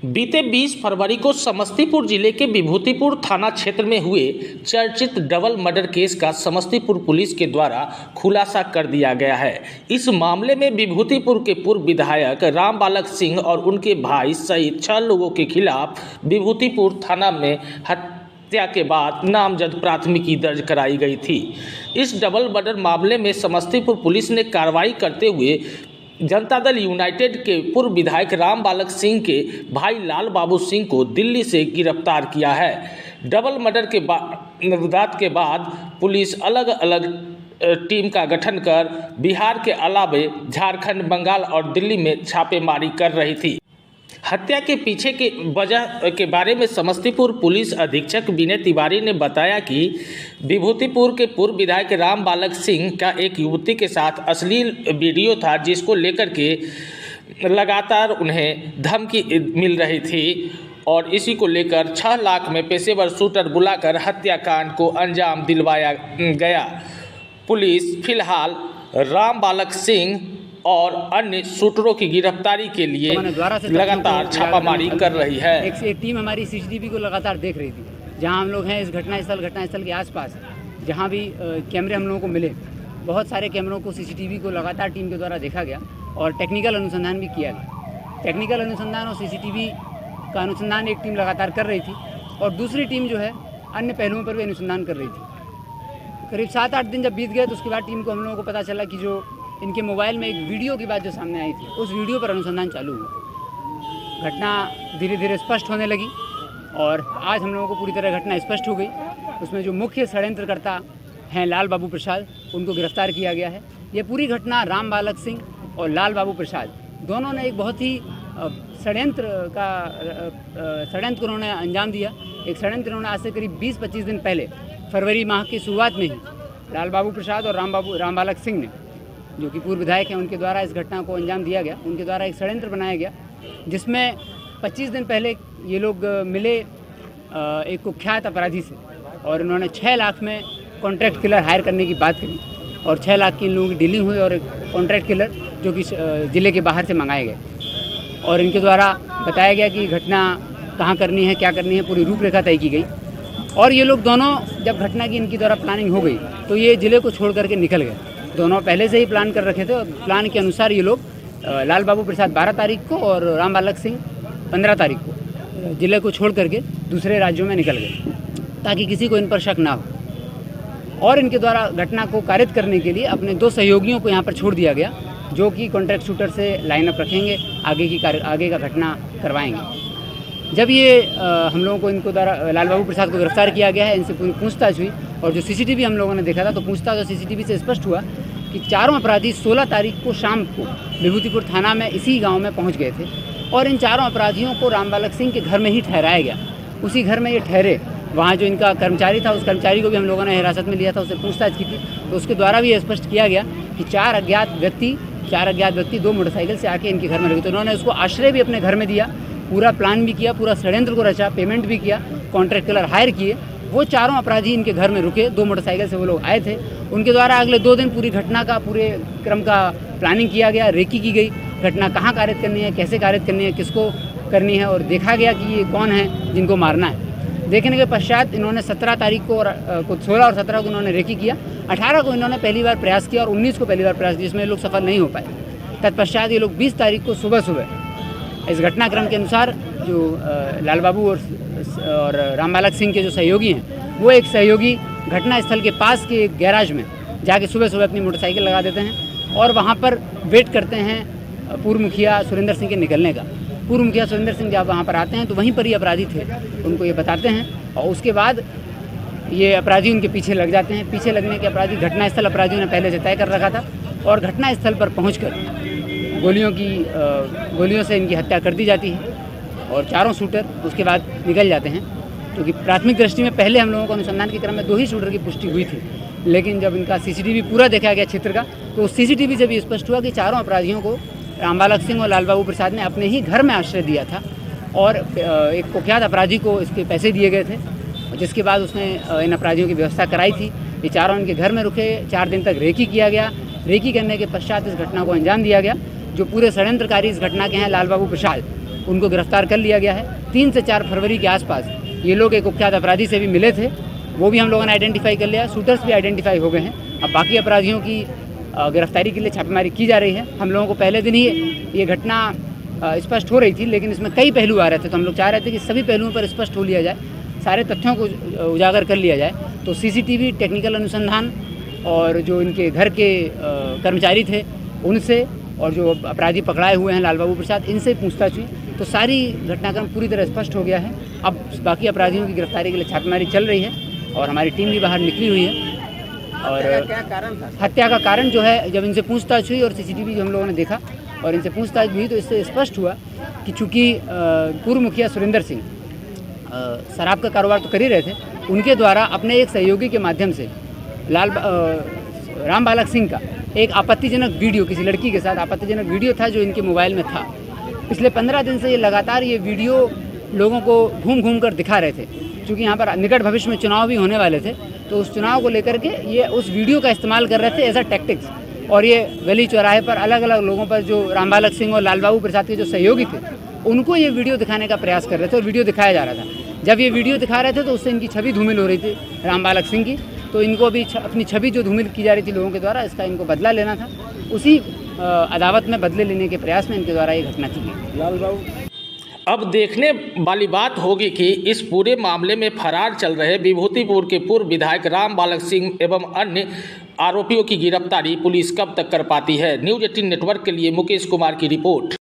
बीते 20 फरवरी को समस्तीपुर जिले के विभूतिपुर थाना क्षेत्र में हुए चर्चित डबल मर्डर केस का समस्तीपुर पुलिस के द्वारा खुलासा कर दिया गया है। इस मामले में विभूतिपुर के पूर्व विधायक रामबालक सिंह और उनके भाई सहित 6 लोगों के खिलाफ विभूतिपुर थाना में हत्या के बाद नामजद प्राथमिकी दर्ज कराई गई थी। इस डबल मर्डर मामले में समस्तीपुर पुलिस ने कार्रवाई करते हुए जनता दल यूनाइटेड के पूर्व विधायक रामबालक सिंह के भाई लाल बाबू सिंह को दिल्ली से गिरफ्तार किया है। डबल मर्डर के के बाद पुलिस अलग अलग टीम का गठन कर बिहार के अलावे झारखंड, बंगाल और दिल्ली में छापेमारी कर रही थी। हत्या के पीछे के वजह के बारे में समस्तीपुर पुलिस अधीक्षक विनय तिवारी ने बताया कि विभूतिपुर के पूर्व विधायक रामबालक सिंह का एक युवती के साथ अश्लील वीडियो था, जिसको लेकर के लगातार उन्हें धमकी मिल रही थी और इसी को लेकर 6 लाख में पेशेवर शूटर बुलाकर हत्याकांड को अंजाम दिलवाया गया। पुलिस फिलहाल रामबालक सिंह और अन्य शूटरों की गिरफ्तारी के लिए लगातार छापामारी कर रही है। एक टीम हमारी सीसीटीवी को लगातार देख रही थी। जहां हम लोग हैं इस घटनास्थल के आसपास, जहां भी कैमरे हम लोगों को मिले, बहुत सारे कैमरों को, सीसीटीवी को लगातार टीम के द्वारा देखा गया और टेक्निकल अनुसंधान भी किया गया। टेक्निकल अनुसंधान और सीसीटीवी का अनुसंधान एक टीम लगातार कर रही थी और दूसरी टीम जो है अन्य पहलुओं पर भी अनुसंधान कर रही थी। करीब 7-8 दिन जब बीत गए तो उसके बाद टीम को हम लोगों को पता चला कि जो इनके मोबाइल में एक वीडियो की बात जो सामने आई थी, उस वीडियो पर अनुसंधान चालू हुआ। घटना धीरे धीरे स्पष्ट होने लगी और आज हम लोगों को पूरी तरह घटना स्पष्ट हो गई। उसमें जो मुख्य षड्यंत्रकर्ता हैं लाल बाबू प्रसाद, उनको गिरफ्तार किया गया है। ये पूरी घटना रामबालक सिंह और लाल बाबू प्रसाद दोनों ने एक बहुत ही षड्यंत्र को उन्होंने अंजाम दिया। एक षड्यंत्र उन्होंने आज से करीब 20-25 दिन पहले फरवरी माह की शुरुआत में ही लाल बाबू प्रसाद और रामबालक सिंह ने, जो कि पूर्व विधायक हैं, उनके द्वारा इस घटना को अंजाम दिया गया। उनके द्वारा एक षड्यंत्र बनाया गया जिसमें 25 दिन पहले ये लोग मिले एक कुख्यात अपराधी से और उन्होंने 6 लाख में कॉन्ट्रैक्ट किलर हायर करने की बात करी और 6 लाख की इन लोगों की डीलिंग हुई और एक कॉन्ट्रैक्ट किलर जो कि ज़िले के बाहर से मंगाए गए और इनके द्वारा बताया गया कि घटना कहाँ करनी है, क्या करनी है, पूरी रूपरेखा तय की गई। और ये लोग दोनों, जब घटना की इनकी द्वारा प्लानिंग हो गई तो ये ज़िले को छोड़ करके निकल गए। दोनों पहले से ही प्लान कर रखे थे और प्लान के अनुसार ये लोग लाल बाबू प्रसाद 12 तारीख को और रामबालक सिंह 15 तारीख को ज़िले को छोड़ करके दूसरे राज्यों में निकल गए ताकि किसी को इन पर शक ना हो। और इनके द्वारा घटना को कारित करने के लिए अपने 2 सहयोगियों को यहाँ पर छोड़ दिया गया, जो कि कॉन्ट्रैक्ट शूटर से लाइनअप रखेंगे, आगे का घटना करवाएंगे। जब ये हम लोगों को इनको द्वारा लाल बाबू प्रसाद को गिरफ्तार किया गया है, इनसे पूरी पूछताछ हुई और जो सीसीटीवी हम लोगों ने देखा था तो पूछताछ और सीसीटीवी से स्पष्ट हुआ कि चारों अपराधी 16 तारीख को शाम को विभूतिपुर थाना में इसी गांव में पहुंच गए थे और इन चारों अपराधियों को रामबालक सिंह के घर में ही ठहराया गया। उसी घर में ये ठहरे। वहाँ जो इनका कर्मचारी था, उस कर्मचारी को भी हम लोगों ने हिरासत में लिया था, उससे पूछताछ की थी तो उसके द्वारा भी ये स्पष्ट किया गया कि 4 अज्ञात व्यक्ति 2 मोटरसाइकिल से आके इनके घर में रुके। तो उन्होंने उसको आश्रय भी अपने घर में दिया, पूरा प्लान भी किया, पूरा षड्यंत्र को रचा, पेमेंट भी किया, कॉन्ट्रैक्ट किलर हायर किए। वो चारों अपराधी इनके घर में रुके, 2 मोटरसाइकिल से वो लोग आए थे। उनके द्वारा अगले 2 दिन पूरी घटना का, पूरे क्रम का प्लानिंग किया गया, रेकी की गई, घटना कहाँ कारित करनी है, कैसे कारित करनी है, किसको करनी है और देखा गया कि ये कौन है जिनको मारना है। देखने के पश्चात इन्होंने 17 तारीख को 16 और 17 को इन्होंने रेकी किया, 18 को इन्होंने पहली बार प्रयास किया और 19 को पहली बार प्रयास किया, जिसमें लोग सफल नहीं हो पाए। तत्पश्चात ये लोग 20 तारीख को सुबह इस घटनाक्रम के अनुसार जो लाल बाबू और रामबालक सिंह के जो सहयोगी हैं, वो एक सहयोगी घटनास्थल के पास के एक गैराज में जाके सुबह अपनी मोटरसाइकिल लगा देते हैं और वहाँ पर वेट करते हैं पूर्व मुखिया सुरेंद्र सिंह के निकलने का। पूर्व मुखिया सुरेंद्र सिंह जब वहाँ पर आते हैं तो वहीं पर ही अपराधी थे, उनको ये बताते हैं और उसके बाद ये अपराधी उनके पीछे लग जाते हैं। पीछे लगने के घटनास्थल अपराधियों ने पहले से तय कर रखा था और घटनास्थल पर पहुँचकर गोलियों से इनकी हत्या कर दी जाती है और चारों शूटर उसके बाद निकल जाते हैं। क्योंकि प्राथमिक दृष्टि में पहले हम लोगों को अनुसंधान के क्रम में 2 ही शूटर की पुष्टि हुई थी, लेकिन जब इनका सीसीटीवी पूरा देखा गया क्षेत्र का तो उस सीसीटीवी से भी स्पष्ट हुआ कि चारों अपराधियों को रामबालक सिंह और लाल बाबू प्रसाद ने अपने ही घर में आश्रय दिया था और एक कुख्यात अपराधी को इसके पैसे दिए गए थे, जिसके बाद उसने इन अपराधियों की व्यवस्था कराई थी। ये चारों इनके घर में रुके, 4 दिन तक रेकी किया गया। रेकी करने के पश्चात इस घटना को अंजाम दिया गया। जो पूरे षड्यंत्रकारी इस घटना के हैं लाल बाबू प्रसाद उनको गिरफ्तार कर लिया गया है। 3 से 4 फरवरी के आसपास ये लोग एक कुख्यात अपराधी से भी मिले थे, वो भी हम लोगों ने आइडेंटिफाई कर लिया। शूटर्स भी आइडेंटिफाई हो गए हैं। अब बाकी अपराधियों की गिरफ्तारी के लिए छापेमारी की जा रही है। हम लोगों को पहले दिन ही ये घटना स्पष्ट हो रही थी, लेकिन इसमें कई पहलू आ रहे थे, तो हम लोग चाह रहे थे कि सभी पहलुओं पर स्पष्ट हो लिया जाए, सारे तथ्यों को उजागर कर लिया जाए। तो सीसीटीवी, टेक्निकल अनुसंधान और जो इनके घर के कर्मचारी थे उनसे, और जो अपराधी पकड़ाए हुए हैं लाल बाबू प्रसाद, इनसे पूछताछ हुई तो सारी घटनाक्रम पूरी तरह स्पष्ट हो गया है। अब बाकी अपराधियों की गिरफ्तारी के लिए छापेमारी चल रही है और हमारी टीम भी बाहर निकली हुई है। और क्या कारण था? हत्या का कारण जो है, जब इनसे पूछताछ हुई और सीसीटीवी जो हम लोगों ने देखा और इनसे पूछताछ भी हुई, तो इससे स्पष्ट हुआ कि चूँकि पूर्व मुखिया सुरेंद्र सिंह शराब का कारोबार तो कर ही रहे थे, उनके द्वारा अपने एक सहयोगी के माध्यम से राम बालक सिंह का एक आपत्तिजनक वीडियो, किसी लड़की के साथ आपत्तिजनक वीडियो था जो इनके मोबाइल में था। पिछले 15 दिन से ये लगातार ये वीडियो लोगों को घूम घूम कर दिखा रहे थे। क्योंकि यहाँ पर निकट भविष्य में चुनाव भी होने वाले थे, तो उस चुनाव को लेकर के ये उस वीडियो का इस्तेमाल कर रहे थे एज अ टैक्टिक्स। और ये गली चौराहे पर अलग अलग लोगों पर, जो राम बालक सिंह और लाल बाबू प्रसाद के जो सहयोगी थे, उनको ये वीडियो दिखाने का प्रयास कर रहे थे और वीडियो दिखाया जा रहा था। जब ये वीडियो दिखा रहे थे तो उससे इनकी छवि धूमिल हो रही थी राम बालक सिंह की, तो इनको अभी अपनी छवि जो धूमिल की जा रही थी लोगों के द्वारा, इसका इनको बदला लेना था। उसी अदावत में बदले लेने के प्रयास में इनके द्वारा ये घटना की गई। लाल बाबू, अब देखने वाली बात होगी कि इस पूरे मामले में फरार चल रहे विभूतिपुर के पूर्व विधायक राम बालक सिंह एवं अन्य आरोपियों की गिरफ्तारी पुलिस कब तक कर पाती है। न्यूज़ 18 नेटवर्क के लिए मुकेश कुमार की रिपोर्ट।